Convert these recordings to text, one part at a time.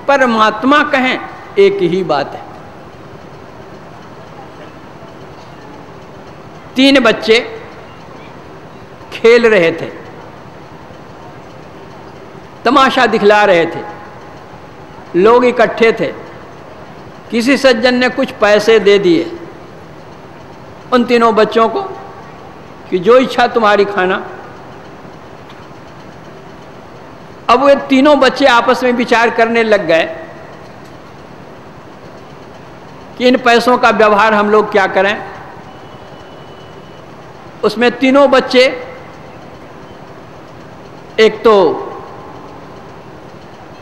परमात्मा कहें, एक ही बात है। 3 बच्चे खेल रहे थे, तमाशा दिखला रहे थे, लोग इकट्ठे थे। किसी सज्जन ने कुछ पैसे दे दिए उन तीनों बच्चों को कि जो इच्छा तुम्हारी खाना। अब वे तीनों बच्चे आपस में विचार करने लग गए कि इन पैसों का व्यवहार हम लोग क्या करें। उसमें तीनों बच्चे, एक तो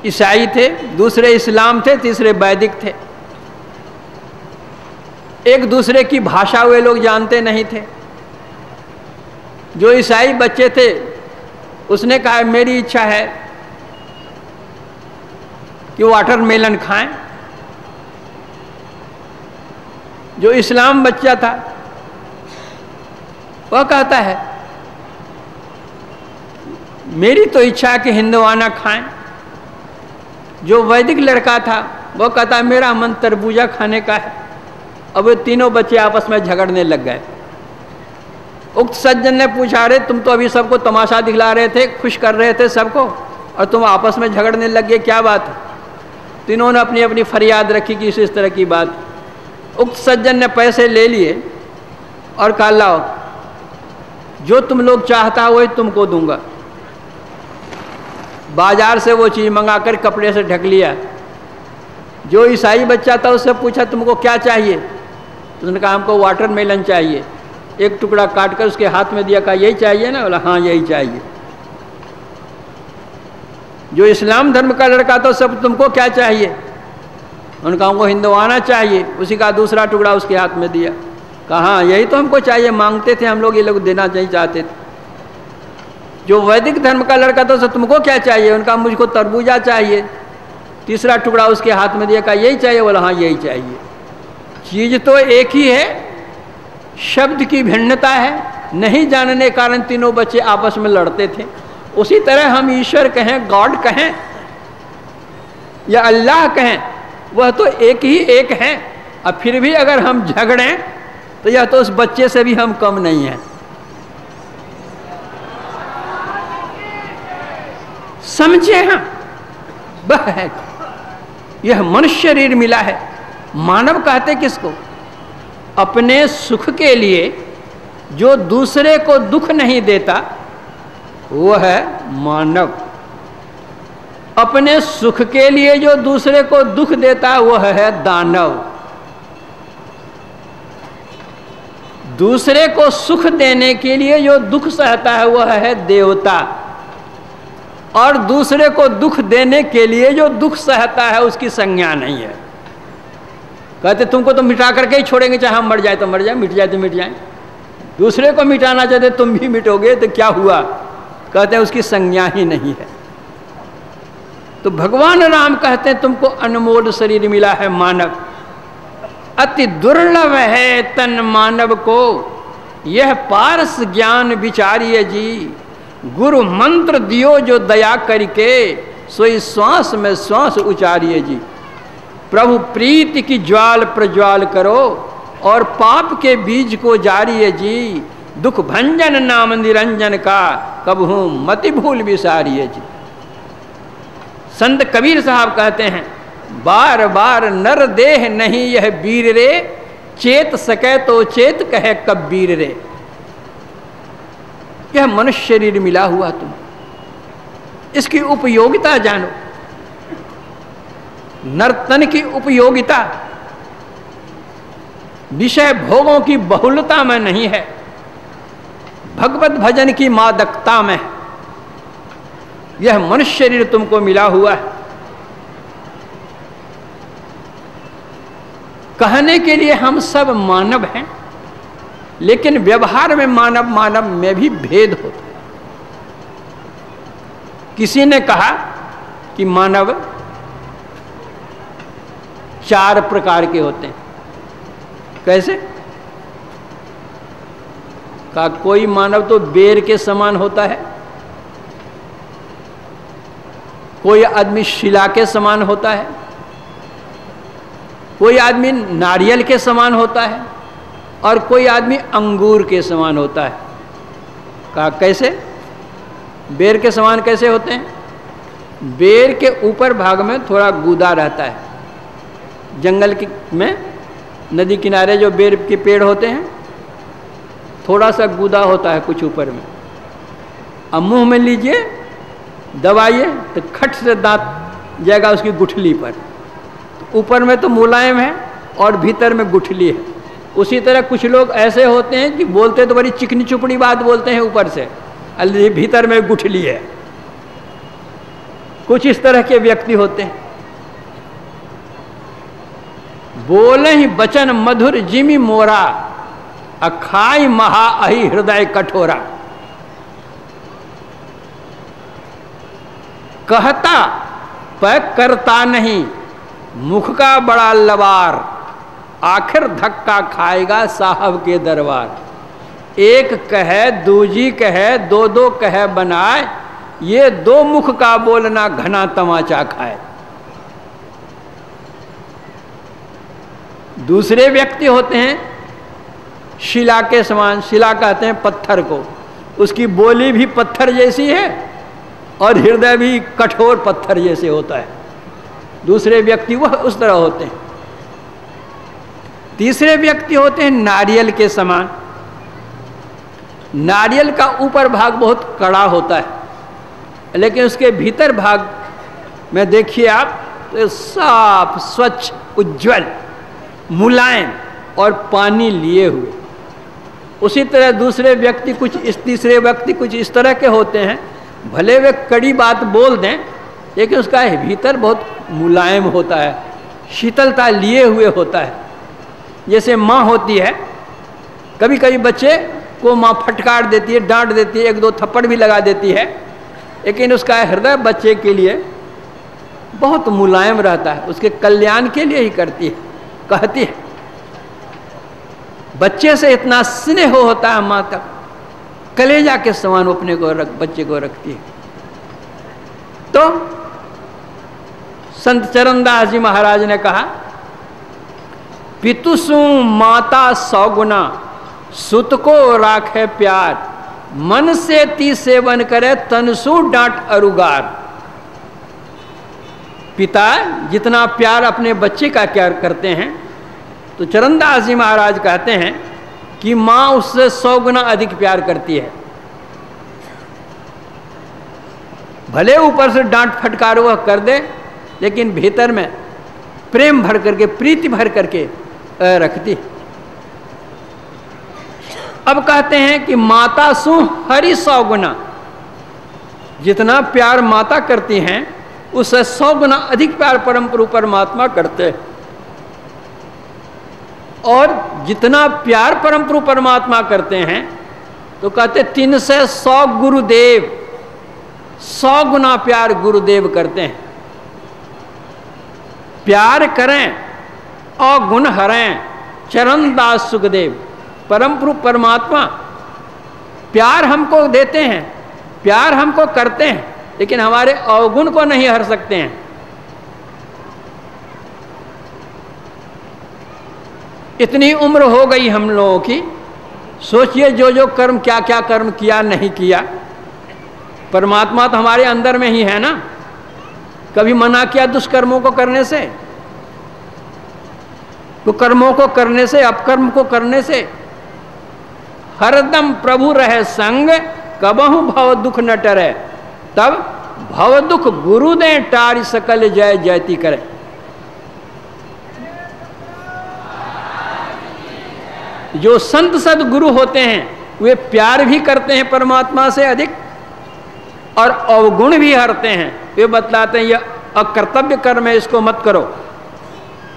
ईसाई थे, दूसरे इस्लाम थे, तीसरे वैदिक थे। एक दूसरे की भाषा वे लोग जानते नहीं थे। जो ईसाई बच्चे थे उसने कहा मेरी इच्छा है कि वाटरमेलन खाएं। जो इस्लाम बच्चा था वह कहता है मेरी तो इच्छा है कि हिंदवाना खाएं। जो वैदिक लड़का था वह कहता है मेरा मन तरबूजा खाने का है। अब वे तीनों बच्चे आपस में झगड़ने लग गए। उक्त सज्जन ने पूछा, अरे तुम तो अभी सबको तमाशा दिखला रहे थे, खुश कर रहे थे सबको, और तुम आपस में झगड़ने लग गए, क्या बात है? तीनों ने अपनी अपनी फरियाद रखी कि इस तरह की बात। उक्त सज्जन ने पैसे ले लिए और कहा लाओ, जो तुम लोग चाहता वही तुमको दूंगा। बाजार से वो चीज़ मंगाकर कपड़े से ढक लिया। जो ईसाई बच्चा था उससे पूछा तुमको क्या चाहिए? तो उसने कहा हमको वाटरमेलन चाहिए। एक टुकड़ा काटकर उसके हाथ में दिया, कहा यही चाहिए ना? बोला हाँ यही चाहिए। जो इस्लाम धर्म का लड़का था उससे तुमको क्या चाहिए? उनका हमको हिंदवाना चाहिए। उसी का दूसरा टुकड़ा उसके हाथ में दिया, कहा हाँ यही तो हमको चाहिए, मांगते थे हम लोग, ये लोग देना नहीं चाहते थे। जो वैदिक धर्म का लड़का था उससे तुमको क्या चाहिए? उनका मुझको तरबूजा चाहिए। तीसरा टुकड़ा उसके हाथ में दिया, कहा यही चाहिए? बोला हाँ यही चाहिए। चीज तो एक ही है, शब्द की भिन्नता है। नहीं जानने के कारण तीनों बच्चे आपस में लड़ते थे। उसी तरह हम ईश्वर कहें, गॉड कहें या अल्लाह कहें, वह तो एक ही एक है। अब फिर भी अगर हम झगड़ें तो यह तो उस बच्चे से भी हम कम नहीं हैं। समझे? हाँ वह है, यह मनुष्य शरीर मिला है। मानव कहते किसको? अपने सुख के लिए जो दूसरे को दुख नहीं देता वह है मानव। अपने सुख के लिए जो दूसरे को दुख देता वह है दानव। दूसरे को सुख देने के लिए जो दुख सहता है वह है देवता। और दूसरे को दुख देने के लिए जो दुख सहता है उसकी संज्ञा नहीं है। कहते तुमको तो मिटा करके ही छोड़ेंगे, चाहे हम मर जाए तो मर जाए, मिट जाए तो मिट जाए। दूसरे को मिटाना चाहते तुम भी मिटोगे तो क्या हुआ? कहते हैं उसकी संज्ञा ही नहीं है। तो भगवान राम कहते हैं तुमको अनमोल शरीर मिला है मानव। अति दुर्लभ है तन मानव को, यह पारस ज्ञान विचारिए जी। गुरु मंत्र दियो जो दया करके, सोई श्वास में श्वास उचारिए जी। प्रभु प्रीति की ज्वाल प्रज्वाल करो, और पाप के बीज को जारिए जी। दुख भंजन नाम निरंजन का, कबहू मति भूल विसारिए जी। संत कबीर साहब कहते हैं बार बार नर देह नहीं यह वीर रे, चेत सके तो चेत कहे कबीर रे। यह मनुष्य शरीर मिला हुआ तुम, इसकी उपयोगिता जानो। नर्तन की उपयोगिता विषय भोगों की बहुलता में नहीं है, भगवत भजन की मादकता में। यह मनुष्य शरीर तुमको मिला हुआ है। कहने के लिए हम सब मानव हैं, लेकिन व्यवहार में मानव मानव में भी भेद होता है। किसी ने कहा कि मानव 4 प्रकार के होते हैं। कैसे? कहा कोई मानव तो बेर के समान होता है, कोई आदमी शिला के समान होता है, कोई आदमी नारियल के समान होता है, और कोई आदमी अंगूर के समान होता है। कहा कैसे? बेर के समान कैसे होते हैं? बेर के ऊपर भाग में थोड़ा गूदा रहता है। जंगल में नदी किनारे जो बेर के पेड़ होते हैं, थोड़ा सा गूदा होता है कुछ ऊपर में। अब मुंह में लीजिए, दबाइए तो खट से दांत जाएगा उसकी गुठली पर। तो ऊपर में तो मुलायम है और भीतर में गुठली है। उसी तरह कुछ लोग ऐसे होते हैं कि बोलते तो बड़ी चिकनी चुपड़ी बात बोलते हैं ऊपर से, भीतर में गुठली है। कुछ इस तरह के व्यक्ति होते हैं। बोले ही बचन मधुर जिमी मोरा, अखाई महा अहि हृदय कठोरा। कहता पर करता नहीं, मुख का बड़ा लवार, आखिर धक्का खाएगा साहब के दरबार। एक कहे दूजी कहे, दो दो कहे बनाए, ये दो मुख का बोलना घना तमाचा खाए। दूसरे व्यक्ति होते हैं शिला के समान। शिला कहते हैं पत्थर को, उसकी बोली भी पत्थर जैसी है और हृदय भी कठोर पत्थर जैसे होता है। दूसरे व्यक्ति वह उस तरह होते हैं। तीसरे व्यक्ति होते हैं नारियल के समान। नारियल का ऊपर भाग बहुत कड़ा होता है, लेकिन उसके भीतर भाग में देखिए आप तो साफ, स्वच्छ, उज्जवल, मुलायम और पानी लिए हुए। उसी तरह दूसरे व्यक्ति कुछ इस, तीसरे व्यक्ति कुछ इस तरह के होते हैं। भले वे कड़ी बात बोल दें, लेकिन उसका भीतर बहुत मुलायम होता है, शीतलता लिए हुए होता है। जैसे माँ होती है, कभी कभी बच्चे को माँ फटकार देती है, डांट देती है, एक दो थप्पड़ भी लगा देती है, लेकिन उसका हृदय बच्चे के लिए बहुत मुलायम रहता है, उसके कल्याण के लिए ही करती है, कहती है। बच्चे से इतना स्नेह होता है माँ का, कलेजा के समान अपने को बच्चे को रखती है। तो संत चरणदास जी महाराज ने कहा, पितुसु माता सौगुना, सुत को राखे प्यार, मन से ती सेवन करे, तनसु डांट अरुगार। पिता जितना प्यार अपने बच्चे का प्यार करते हैं, तो चरणदास जी महाराज कहते हैं कि माँ उससे 100 गुना अधिक प्यार करती है। भले ऊपर से डांट फटकार वह कर दे, लेकिन भीतर में प्रेम भर करके, प्रीति भर करके रखती है। अब कहते हैं कि माता सु हरि 100 गुना, जितना प्यार माता करती हैं उससे 100 गुना अधिक प्यार परम प्रभु परमात्मा करते हैं। और जितना प्यार परम प्रभु परमात्मा करते हैं, तो कहते 3 से 100 गुरुदेव, 100 गुना प्यार गुरुदेव करते हैं। प्यार करें और गुण हरें, चरणदास सुखदेव। परम प्रभु परमात्मा प्यार हमको देते हैं, प्यार हमको करते हैं, लेकिन हमारे अवगुण को नहीं हर सकते हैं। इतनी उम्र हो गई हम लोगों की, सोचिए जो जो कर्म, क्या क्या कर्म किया नहीं किया। परमात्मा तो हमारे अंदर में ही है ना। कभी मना किया दुष्कर्मों को करने से, कुकर्मों को करने से, अपकर्म को करने से। हरदम प्रभु रहे संग, कबहु भव दुख न टरे, तब भव दुख गुरु दे, टारि सकल जय जयति करे। जो संत सदगुरु होते हैं वे प्यार भी करते हैं परमात्मा से अधिक, और अवगुण भी हरते हैं। वे बतलाते हैं यह अकर्तव्य कर्म है, इसको मत करो,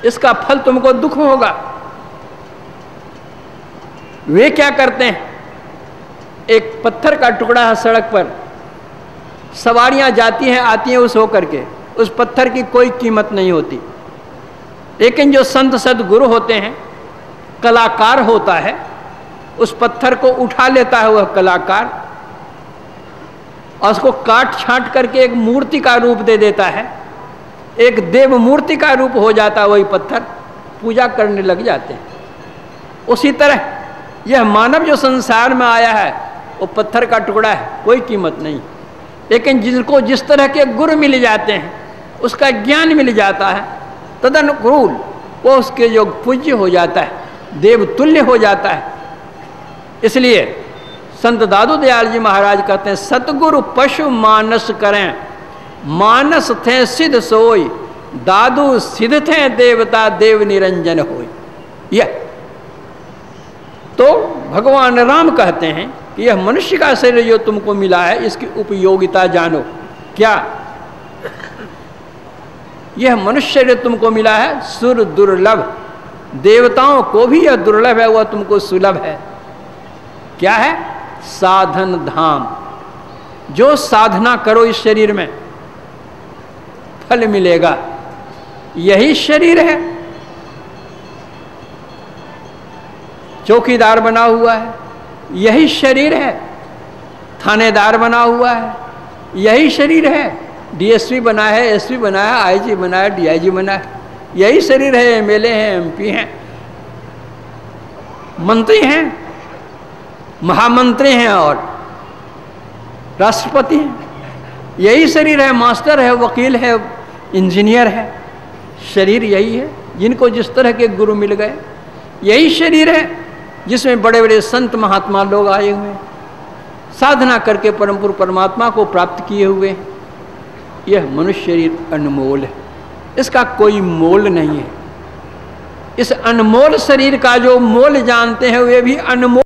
इसका फल तुमको दुख होगा। वे क्या करते हैं, एक पत्थर का टुकड़ा है सड़क पर, सवारियां जाती हैं आती हैं उस होकर के, उस पत्थर की कोई कीमत नहीं होती। लेकिन जो संत सदगुरु होते हैं, कलाकार होता है, उस पत्थर को उठा लेता है वह कलाकार, और उसको काट छांट करके एक मूर्ति का रूप दे देता है, एक देव मूर्ति का रूप हो जाता है वही पत्थर, पूजा करने लग जाते हैं। उसी तरह यह मानव जो संसार में आया है वो पत्थर का टुकड़ा है, कोई कीमत नहीं। लेकिन जिसको जिस तरह के गुरु मिल जाते हैं, उसका ज्ञान मिल जाता है, तदनुकूल वो उसके जो पूज्य हो जाता है, देवतुल्य हो जाता है। इसलिए संत दादू दयाल जी महाराज कहते हैं, सतगुरु पशु मानस करें, मानस थे सिद्ध सोई, दादू सिद्ध थे देवता देव निरंजन होई। यह तो भगवान राम कहते हैं कि यह मनुष्य का शरीर जो तुमको मिला है, इसकी उपयोगिता जानो। क्या? यह मनुष्य शरीर तुमको मिला है सुर दुर्लभ, देवताओं को भी यह दुर्लभ है, वह तुमको सुलभ है। क्या है? साधन धाम। जो साधना करो इस शरीर में फल मिलेगा, यही शरीर है। चौकीदार बना हुआ है, यही शरीर है। थानेदार बना हुआ है, यही शरीर है। डीएसपी बना है, एसपी बना है, आईजी बना है, डीआईजी बना है, यही शरीर है। एमएलए हैं, एमपी हैं, मंत्री हैं, महामंत्री हैं और राष्ट्रपति हैं, यही शरीर है। मास्टर है, वकील है, इंजीनियर है, शरीर यही है। जिनको जिस तरह के गुरु मिल गए, यही शरीर है जिसमें बड़े बड़े संत महात्मा लोग आए हुए, साधना करके परमपुर परमात्मा को प्राप्त किए हुए। यह मनुष्य शरीर अनमोल है, इसका कोई मोल नहीं है। इस अनमोल शरीर का जो मोल जानते हैं वे भी अनमोल